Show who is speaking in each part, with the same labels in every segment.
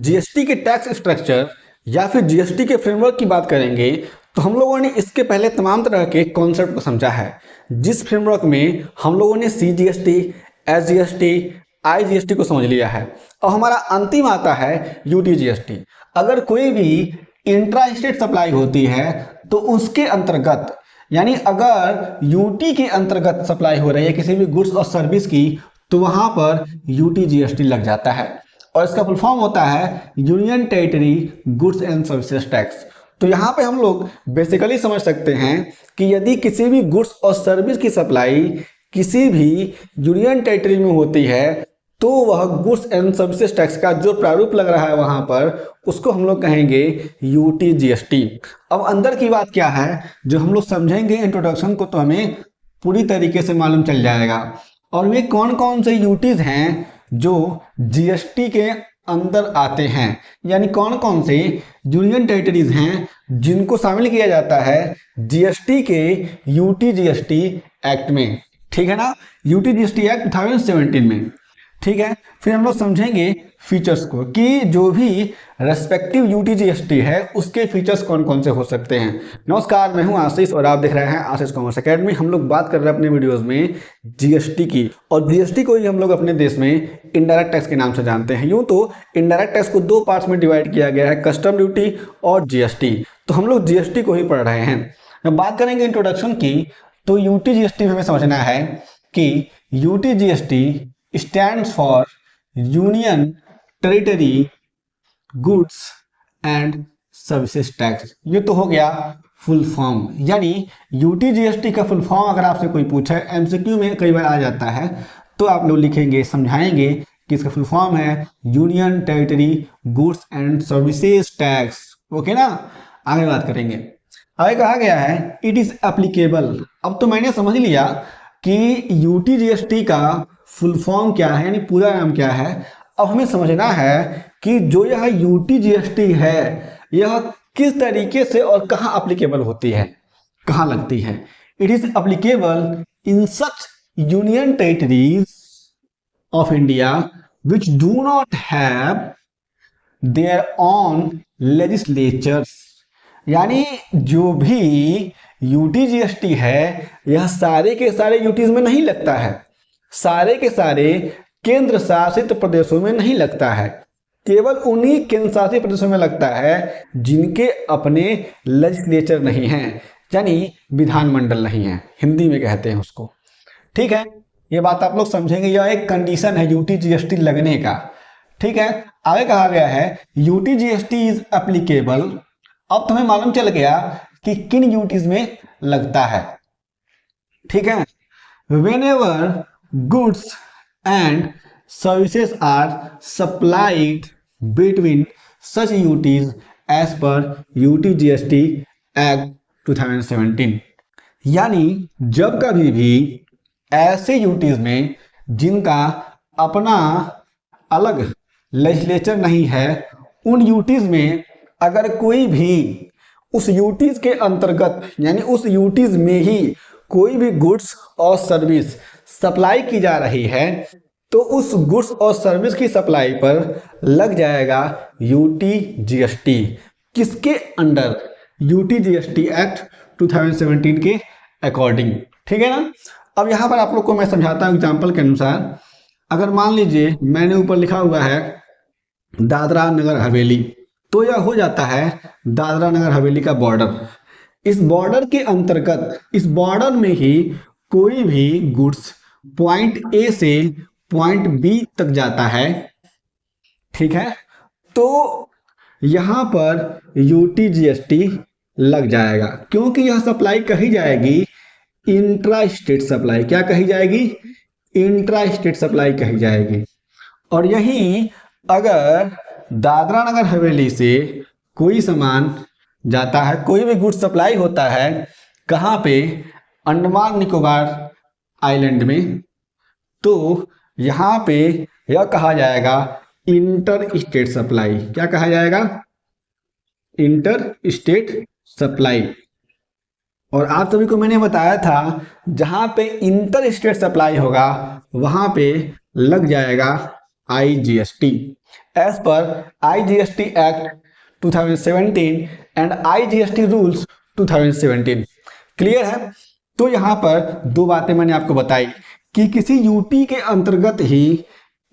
Speaker 1: GST के tax structure या फिर जीएसटी के फ्रेमवर्क की बात करेंगे तो हम लोगों ने इसके पहले तमाम तरह के कॉन्सेप्ट को समझा है, जिस फ्रेमवर्क में हम लोगों ने सीजीएसटी, एसजीएसटी, आईजीएसटी को समझ लिया है। और हमारा अंतिम आता है यूटीजीएसटी। अगर कोई भी इंट्रा स्टेट सप्लाई होती है तो उसके अंतर्गत, यानी अगर यूटी के अंतर्गत सप्लाई हो रही है किसी भी गुड्स और सर्विस की, तो वहां पर यूटीजीएसटी लग जाता है और इसका फुल फॉर्म होता है union territory goods and services tax. तो यहाँ पे हम लोग बेसिकली समझ सकते हैं कि यदि किसी भी गुड्स और सर्विस की सप्लाई किसी भी यूनियन टेरिटरी में होती है तो वह गुड्स एंड सर्विसेज टैक्स का जो प्रारूप लग रहा है वहां पर, उसको हम लोग कहेंगे यूटीजीएसटी। अब अंदर की बात क्या है जो हम लोग समझेंगे इंट्रोडक्शन को तो हमें पूरी तरीके से मालूम चल जाएगा। और वे कौन कौन से यूटीज हैं जो जीएसटी के अंदर आते हैं, यानी कौन कौन से यूनियन टेरिटरीज हैं जिनको शामिल किया जाता है जीएसटी के यूटीजीएसटी एक्ट में। ठीक है ना, यूटीजीएसटी एक्ट 2017 में। ठीक है, फिर हम लोग समझेंगे फीचर्स को कि जो भी रेस्पेक्टिव यूटीजीएसटी है उसके फीचर्स कौन कौन से हो सकते हैं। नमस्कार, मैं हूं आशीष और आप देख रहे हैं आशीष कॉमर्स एकेडमी। हम लोग बात कर रहे हैं अपने वीडियोस में जीएसटी की, और जीएसटी को ही हम लोग अपने देश में इनडायरेक्ट टैक्स के नाम से जानते हैं। यूं तो इनडायरेक्ट टैक्स को दो पार्ट्स में डिवाइड किया गया है, कस्टम ड्यूटी और जीएसटी। तो हम लोग जीएसटी को ही पढ़ रहे हैं। जब बात करेंगे इंट्रोडक्शन की तो यूटीजीएसटी में हमें समझना है कि UTGST stands for Union Territory Goods and Services Tax। ये तो हो गया फुल फॉर्म, यानी यूटीजीएसटी का फुल फॉर्म अगर आपसे कोई पूछे, एमसीक्यू में कई बार आ जाता है, तो आप लोग लिखेंगे, समझाएंगे कि इसका फुल फॉर्म है union territory goods and services tax. Okay ना, आगे बात करेंगे। आगे कहा गया है इट इज एप्लीकेबल। अब तो मैंने समझ लिया कि यूटीजीएसटी का फुल फॉर्म क्या है, यानी पूरा नाम क्या है। अब हमें समझना है कि जो यह यूटीजीएसटी है यह किस तरीके से और कहाँ एप्लीकेबल होती है, कहाँ लगती है। It is applicable in such union territories of India which do not have their own legislatures. यानी जो भी यूटीजीएसटी है यह सारे के सारे यूटीज में नहीं लगता है, सारे के सारे केंद्र शासित प्रदेशों में नहीं लगता है, केवल उन्हीं केंद्र शासित प्रदेशों में लगता है जिनके अपने लेजिस्लेचर नहीं हैं, यानी विधानमंडल नहीं है, हिंदी में कहते हैं उसको। ठीक है, ये बात आप लोग समझेंगे, यह एक कंडीशन है यूटीजीएसटी लगने का। ठीक है, आगे कहा गया है यूटीजीएसटी इज एप्लीकेबल। अब तुम्हें मालूम चल गया कि किन यूटीज में लगता है। ठीक है, whenever goods and services are supplied between such UTs as per UTGST Act 2017। यानी जब कभी भी ऐसे यूटीज में जिनका अपना अलग लेजिस्लेचर नहीं है, उन यूटीज में अगर कोई भी उस यूटीज के अंतर्गत, यानी उस यूटीज में ही कोई भी गुड्स और सर्विस सप्लाई की जा रही है, तो उस गुड्स और सर्विस की सप्लाई पर लग जाएगा यूटीजीएसटी। किसके अंडर? यूटीजीएसटी एक्ट 2017 के अकॉर्डिंग। ठीक है ना। अब यहां पर आप लोग को मैं समझाता हूं एग्जाम्पल के अनुसार। अगर मान लीजिए मैंने ऊपर लिखा हुआ है दादरा नगर हवेली, तो यह हो जाता है दादरा नगर हवेली का बॉर्डर। इस बॉर्डर के अंतर्गत, इस बॉर्डर में ही कोई भी गुड्स पॉइंट ए से पॉइंट बी तक जाता है। ठीक है, तो यहां पर यूटीजीएसटी लग जाएगा, क्योंकि यह सप्लाई कही जाएगी इंट्रा स्टेट सप्लाई। क्या कही जाएगी? इंट्रा स्टेट सप्लाई कही जाएगी। और यही अगर दादरा नगर हवेली से कोई सामान जाता है, कोई भी गुड्स सप्लाई होता है, कहाँ पे? अंडमान निकोबार आइलैंड में, तो यहाँ पे यह कहा जाएगा इंटर स्टेट सप्लाई। क्या कहा जाएगा? Inter state supply. और आप सभी को मैंने बताया था जहां पे इंटर स्टेट सप्लाई होगा वहां पे लग जाएगा IGST as per IGST Act 2017 and IGST rules 2017। Clear है? तो यहाँ पर दो बातें मैंने आपको बताई कि किसी यूटी के अंतर्गत ही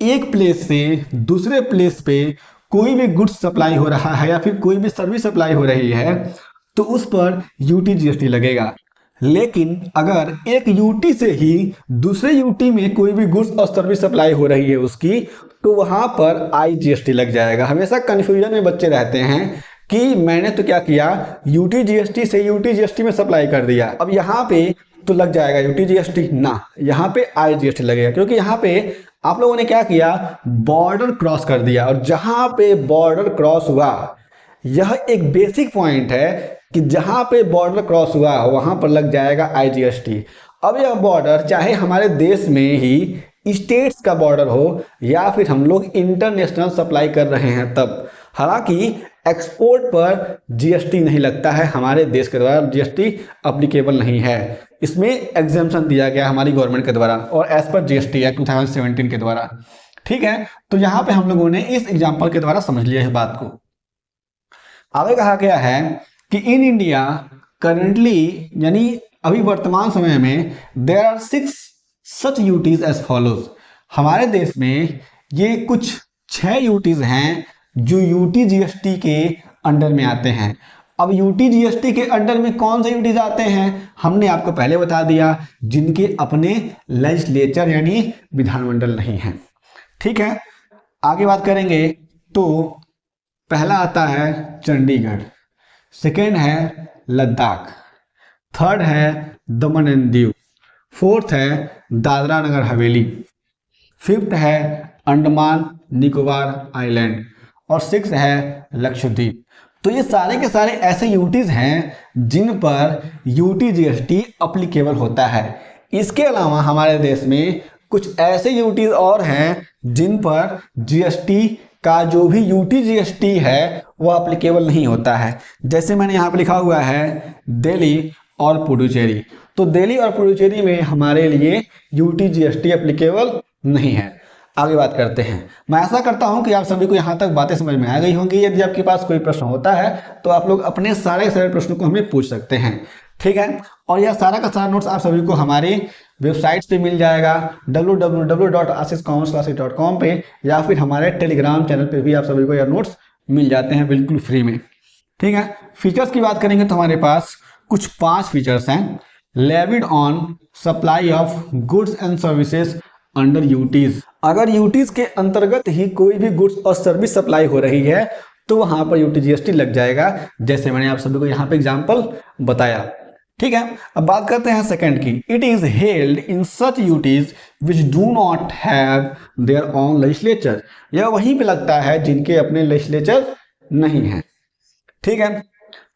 Speaker 1: एक प्लेस से दूसरे प्लेस पे कोई भी गुड्स सप्लाई हो रहा है या फिर कोई भी सर्विस सप्लाई हो रही है तो उस पर यूटी जीएसटी लगेगा। लेकिन अगर एक यूटी से ही दूसरे यूटी में कोई भी गुड्स और सर्विस सप्लाई हो रही है उसकी, तो वहां पर IGST लग जाएगा। हमेशा कंफ्यूजन में बच्चे रहते हैं कि मैंने तो क्या किया, यूटी जीएसटी से यूटी जीएसटी में सप्लाई कर दिया, अब यहाँ पे तो लग जाएगा यूटी जीएसटी ना, यहाँ पे IGST लगेगा। क्योंकि यहाँ पे आप लोगों ने क्या किया, बॉर्डर क्रॉस कर दिया, और जहां पे बॉर्डर क्रॉस हुआ, यह एक बेसिक पॉइंट है कि जहां पे बॉर्डर क्रॉस हुआ वहां पर लग जाएगा IGST। अब यह बॉर्डर चाहे हमारे देश में ही स्टेट्स का बॉर्डर हो या फिर हम लोग इंटरनेशनल सप्लाई कर रहे हैं तब, हालांकि एक्सपोर्ट पर जीएसटी नहीं लगता है, हमारे देश के द्वारा जीएसटी अप्लीकेबल नहीं है, इसमें एग्जेम्पशन दिया गया हमारी गवर्नमेंट के द्वारा और एज पर जीएसटी एक्ट 2017 के द्वारा। ठीक है, तो यहाँ पे हम लोगों ने इस एग्जाम्पल के द्वारा समझ लिया इस बात को। आगे कहा गया है कि इन इंडिया करेंटली, यानी अभी वर्तमान समय में, there are 6 such UTs as follows. हमारे देश में ये कुछ 6 यूटीज हैं जो यूटी जीएसटी के अंडर में आते हैं। अब यूटी जीएसटी के अंडर में कौन से यूटीज आते हैं हमने आपको पहले बता दिया, जिनके अपने लेजिस्लेचर यानी विधानमंडल नहीं है। ठीक है, आगे बात करेंगे तो पहला आता है चंडीगढ़, सेकेंड है लद्दाख, थर्ड है दमन एंड दीव, फोर्थ है दादरा नगर हवेली, फिफ्थ है अंडमान निकोबार आइलैंड और सिक्स है लक्षद्वीप। तो ये सारे के सारे ऐसे यूटीज हैं जिन पर यूटी जीएसटी अप्लीकेबल होता है। इसके अलावा हमारे देश में कुछ ऐसे यूटीज और हैं जिन पर जीएसटी का जो भी यूटी जीएसटी है वो अप्लीकेबल नहीं होता है। जैसे मैंने यहाँ पे लिखा हुआ है दिल्ली और पुडुचेरी, तो दिल्ली और पुडुचेरी में हमारे लिए यूटी जीएसटी अप्लीकेबल नहीं है। आगे बात करते हैं। मैं आशा करता हूं कि आप सभी को यहाँ तक बातें समझ में आ गई होंगी। यदि आपके पास कोई प्रश्न होता है तो आप लोग अपने सारे प्रश्नों को हमें पूछ सकते हैं। ठीक है, और यह सारा का सारा नोट्स आप सभी को हमारी वेबसाइट पे मिल जाएगा www.ashishcommerceclasses.com पे, या फिर हमारे टेलीग्राम चैनल पे भी आप सभी को यह नोट्स मिल जाते हैं बिल्कुल फ्री में। ठीक है, फीचर्स की बात करेंगे तो हमारे पास कुछ 5 फीचर्स हैं। Levied on supply of goods and services under UTs. अगर यूटीज के अंतर्गत ही कोई भी गुड्स और सर्विस सप्लाई हो रही है तो वहां पर यूटी जीएसटी लग जाएगा, जैसे मैंने आप सभी को यहाँ पे एग्जांपल बताया। ठीक है, अब बात करते हैं सेकंड की। It is held in such UTs which do not have their own legislature. यह वहीं पे लगता है जिनके अपने लेजिस्लेचर नहीं है। ठीक है,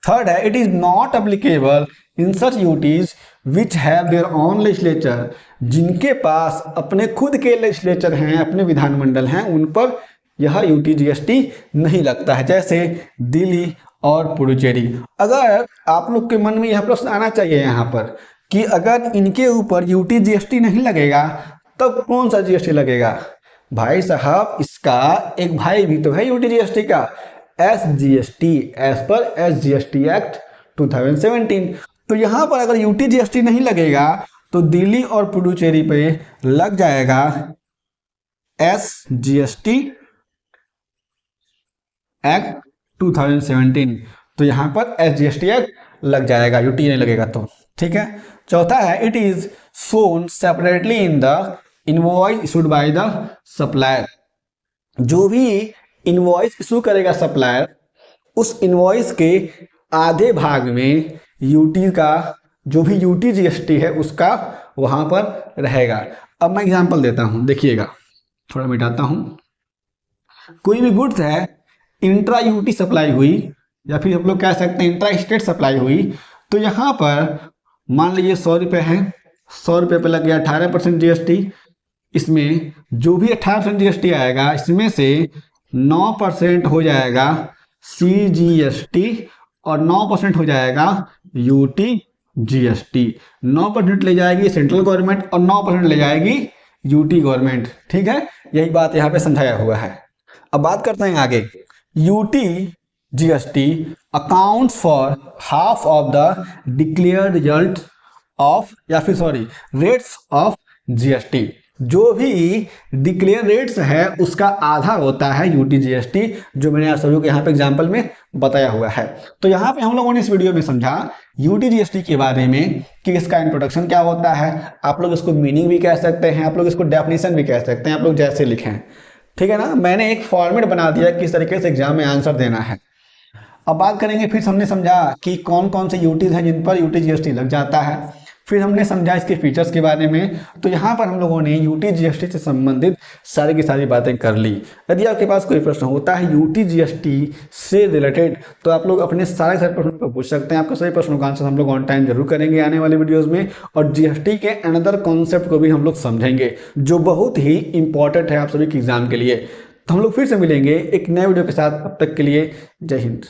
Speaker 1: थर्ड है it is not applicable in such UTs which have their own legislature. जिनके पास अपने खुद के लेजिस्लेचर हैं, अपने विधानमंडल हैं, उन पर यह यूटी जीएसटी नहीं लगता है, जैसे दिल्ली और पुडुचेरी। अगर आप लोग के मन में यह प्रश्न आना चाहिए यहाँ पर कि अगर इनके ऊपर यूटी जीएसटी नहीं लगेगा तब कौन सा जीएसटी लगेगा? भाई साहब, इसका एक भाई भी तो है यूटी जीएसटी का, SGST, as per SGST act 2017। तो यहाँ पर अगर यूटी जीएसटी नहीं लगेगा तो दिल्ली और पुडुचेरी पे लग जाएगा SGST एक्ट 2017। तो यहाँ पर SGST एक्ट लग जाएगा, यूटी नहीं लगेगा तो। ठीक है, चौथा है it is shown separately in the invoice issued by the supplier. जो भी इनवॉइस इशू करेगा सप्लायर, उस इनवॉइस के आधे भाग में यूटी का जो भी यूटी जीएसटी है उसका वहां पर रहेगा। अब मैं एग्जांपल देता हूं, देखिएगा, थोड़ा मिटाता हूं। कोई भी गुड्स है इंट्रा यूटी सप्लाई हुई या फिर हम लोग कह सकते हैं इंट्रा स्टेट सप्लाई हुई, तो यहाँ पर मान लीजिए 100 रुपये है, 100 रुपये पे लग गया 18% जीएसटी। इसमें जो भी 18% जीएसटी आएगा इसमें से 9% हो जाएगा CGST और 9% हो जाएगा यूटी जीएसटी। 9% ले जाएगी सेंट्रल गवर्नमेंट और 9% ले जाएगी यूटी गवर्नमेंट। ठीक है, यही बात यहाँ पे समझाया हुआ है। अब बात करते हैं आगे। UT GST accounts for half of the declared result of, या फिर सॉरी, रेट्स ऑफ जीएसटी। जो भी डिक्लेयर रेट्स है उसका आधा होता है यूटी जीएसटी, जो मैंने आप सभी को यहाँ पे एग्जांपल में बताया हुआ है। तो यहाँ पे हम लोगों ने इस वीडियो में समझा यूटी जीएसटी के बारे में कि इसका इंट्रोडक्शन क्या होता है, आप लोग इसको मीनिंग भी कह सकते हैं, आप लोग इसको डेफिनेशन भी कह सकते हैं, आप लोग जैसे लिखें, ठीक है ना। मैंने एक फॉर्मेट बना दिया किस तरीके से एग्जाम में आंसर देना है। अब बात करेंगे, फिर हमने समझा कि कौन कौन से यूटीज हैं जिन पर यूटी जीएसटी लग जाता है, फिर हमने समझा इसके फीचर्स के बारे में। तो यहाँ पर हम लोगों ने यूटी जीएसटी से संबंधित सारी की सारी बातें कर ली। यदि आपके पास कोई प्रश्न होता है यूटी जीएसटी से रिलेटेड तो आप लोग अपने सारे प्रश्नों को पूछ सकते हैं। आपके सभी प्रश्नों का आंसर हम लोग ऑन टाइम जरूर करेंगे आने वाले वीडियोज़ में, और जीएसटी के अनदर कॉन्सेप्ट को भी हम लोग समझेंगे जो बहुत ही इंपॉर्टेंट है आप सभी के एग्जाम के लिए। तो हम लोग फिर से मिलेंगे एक नए वीडियो के साथ, तब तक के लिए जय हिंद।